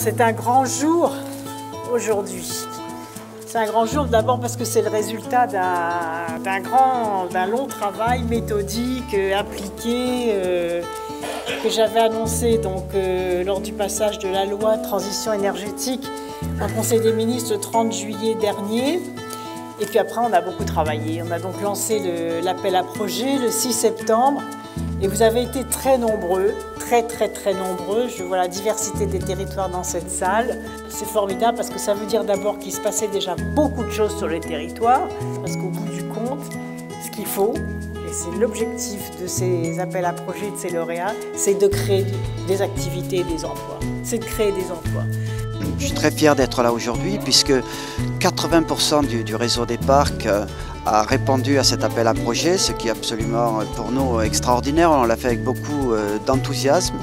C'est un grand jour aujourd'hui. C'est un grand jour d'abord parce que c'est le résultat d'un long travail méthodique, appliqué, que j'avais annoncé lors du passage de la loi de transition énergétique en Conseil des ministres le 30 juillet dernier. Et puis après, on a beaucoup travaillé. On a donc lancé l'appel à projet le 6 septembre. Et vous avez été très nombreux, très nombreux. Je vois la diversité des territoires dans cette salle. C'est formidable parce que ça veut dire d'abord qu'il se passait déjà beaucoup de choses sur les territoires. Parce qu'au bout du compte, ce qu'il faut, et c'est l'objectif de ces appels à projets, de ces lauréats, c'est de créer des activités et des emplois. C'est de créer des emplois. Je suis très fier d'être là aujourd'hui puisque 80% du réseau des parcs a répondu à cet appel à projet, ce qui est absolument pour nous extraordinaire. On l'a fait avec beaucoup d'enthousiasme.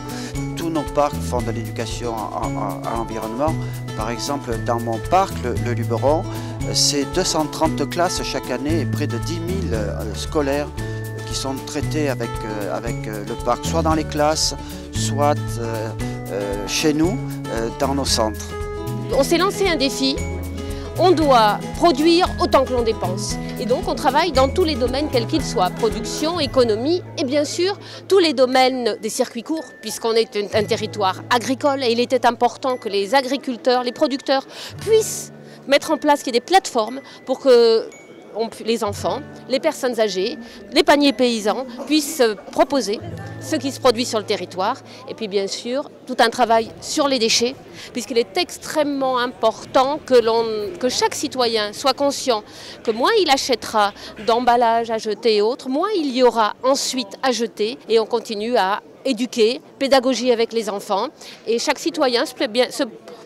Tous nos parcs font de l'éducation à l'environnement. Par exemple, dans mon parc, le Luberon, c'est 230 classes chaque année et près de 10 000 scolaires qui sont traités avec le parc, soit dans les classes, soit chez nous, dans nos centres. On s'est lancé un défi, on doit produire autant que l'on dépense. Et donc on travaille dans tous les domaines quels qu'ils soient, production, économie et bien sûr tous les domaines des circuits courts, puisqu'on est un territoire agricole et il était important que les agriculteurs, les producteurs puissent mettre en place qu'il y ait des plateformes pour que les enfants, les personnes âgées, les paniers paysans puissent proposer ce qui se produit sur le territoire. Et puis bien sûr, tout un travail sur les déchets, puisqu'il est extrêmement important que chaque citoyen soit conscient que moins il achètera d'emballages à jeter et autres, moins il y aura ensuite à jeter. Et on continue à éduquer, pédagogie avec les enfants. Et chaque citoyen se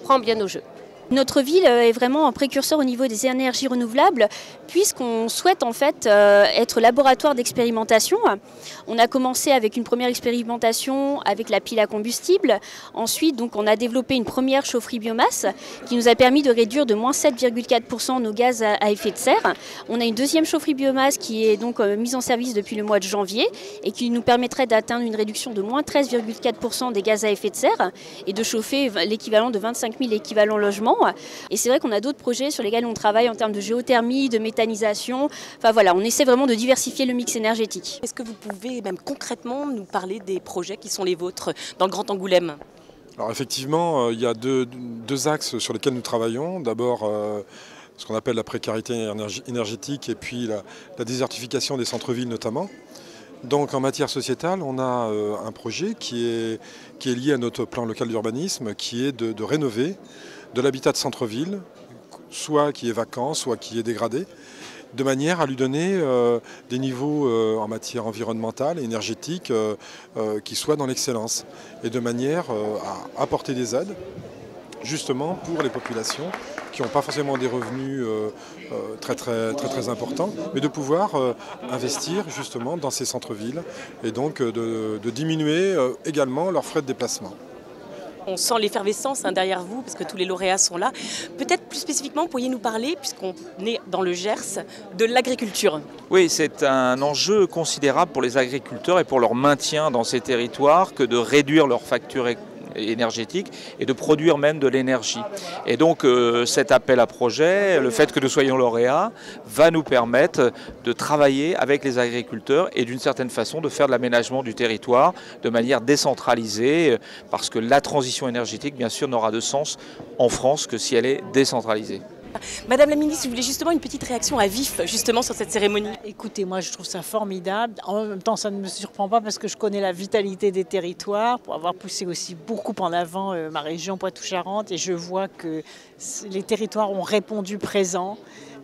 prend bien au jeu. Notre ville est vraiment un précurseur au niveau des énergies renouvelables puisqu'on souhaite en fait être laboratoire d'expérimentation. On a commencé avec une première expérimentation avec la pile à combustible. Ensuite, donc, on a développé une première chaufferie biomasse qui nous a permis de réduire de moins 7,4% nos gaz à effet de serre. On a une deuxième chaufferie biomasse qui est donc mise en service depuis le mois de janvier et qui nous permettrait d'atteindre une réduction de moins 13,4% des gaz à effet de serre et de chauffer l'équivalent de 25 000 équivalents logements. Et c'est vrai qu'on a d'autres projets sur lesquels on travaille en termes de géothermie, de méthanisation. Enfin voilà, on essaie vraiment de diversifier le mix énergétique. Est-ce que vous pouvez même concrètement nous parler des projets qui sont les vôtres dans le Grand Angoulême ? Alors effectivement, il y a deux axes sur lesquels nous travaillons. D'abord, ce qu'on appelle la précarité énergétique et puis la désertification des centres-villes notamment. Donc en matière sociétale, on a un projet qui est lié à notre plan local d'urbanisme, qui est de rénover de l'habitat de centre-ville, soit qui est vacant, soit qui est dégradé, de manière à lui donner des niveaux en matière environnementale et énergétique qui soient dans l'excellence, et de manière à apporter des aides, justement pour les populations qui n'ont pas forcément des revenus très importants, mais de pouvoir investir justement dans ces centres-villes et donc de diminuer également leurs frais de déplacement. On sent l'effervescence derrière vous, parce que tous les lauréats sont là. Peut-être plus spécifiquement, pourriez-nous parler, puisqu'on est dans le Gers, de l'agriculture? Oui, c'est un enjeu considérable pour les agriculteurs et pour leur maintien dans ces territoires que de réduire leurs factures énergétique et de produire même de l'énergie. Et donc cet appel à projet, le fait que nous soyons lauréats, va nous permettre de travailler avec les agriculteurs et d'une certaine façon de faire de l'aménagement du territoire de manière décentralisée, parce que la transition énergétique, bien sûr, n'aura de sens en France que si elle est décentralisée. Madame la ministre, je voulais justement une petite réaction à vif justement sur cette cérémonie. Écoutez, moi je trouve ça formidable. En même temps, ça ne me surprend pas parce que je connais la vitalité des territoires, pour avoir poussé aussi beaucoup en avant ma région Poitou-Charentes, et je vois que les territoires ont répondu présent.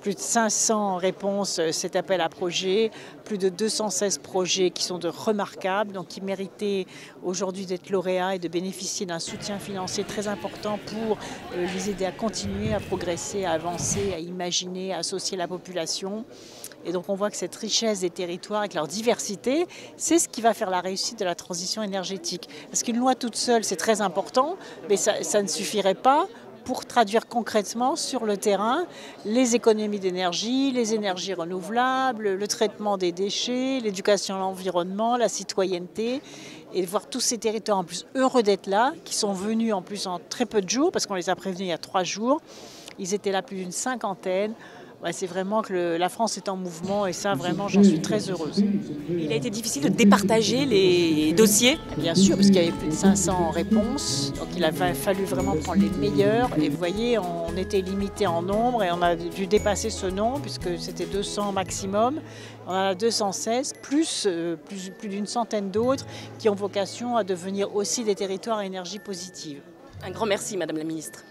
Plus de 500 réponses, cet appel à projet, plus de 216 projets qui sont remarquables, donc qui méritaient aujourd'hui d'être lauréats et de bénéficier d'un soutien financier très important pour les aider à continuer, à progresser, à avancer, à imaginer, à associer la population. Et donc on voit que cette richesse des territoires avec leur diversité, c'est ce qui va faire la réussite de la transition énergétique. Parce qu'une loi toute seule, c'est très important, mais ça ne suffirait pas. pour traduire concrètement sur le terrain les économies d'énergie, les énergies renouvelables, le traitement des déchets, l'éducation à l'environnement, la citoyenneté, et de voir tous ces territoires en plus heureux d'être là, qui sont venus en plus en très peu de jours, parce qu'on les a prévenus il y a 3 jours. Ils étaient là plus d'une 50aine. Ouais, c'est vraiment que la France est en mouvement et ça, vraiment, j'en suis très heureuse. Il a été difficile de départager les dossiers. Bien sûr, parce qu'il y avait plus de 500 réponses, donc il a fallu vraiment prendre les meilleurs. Et vous voyez, on était limité en nombre et on a dû dépasser ce nombre puisque c'était 200 maximum. On en a 216, plus d'une centaine d'autres qui ont vocation à devenir aussi des territoires à énergie positive. Un grand merci, Madame la Ministre.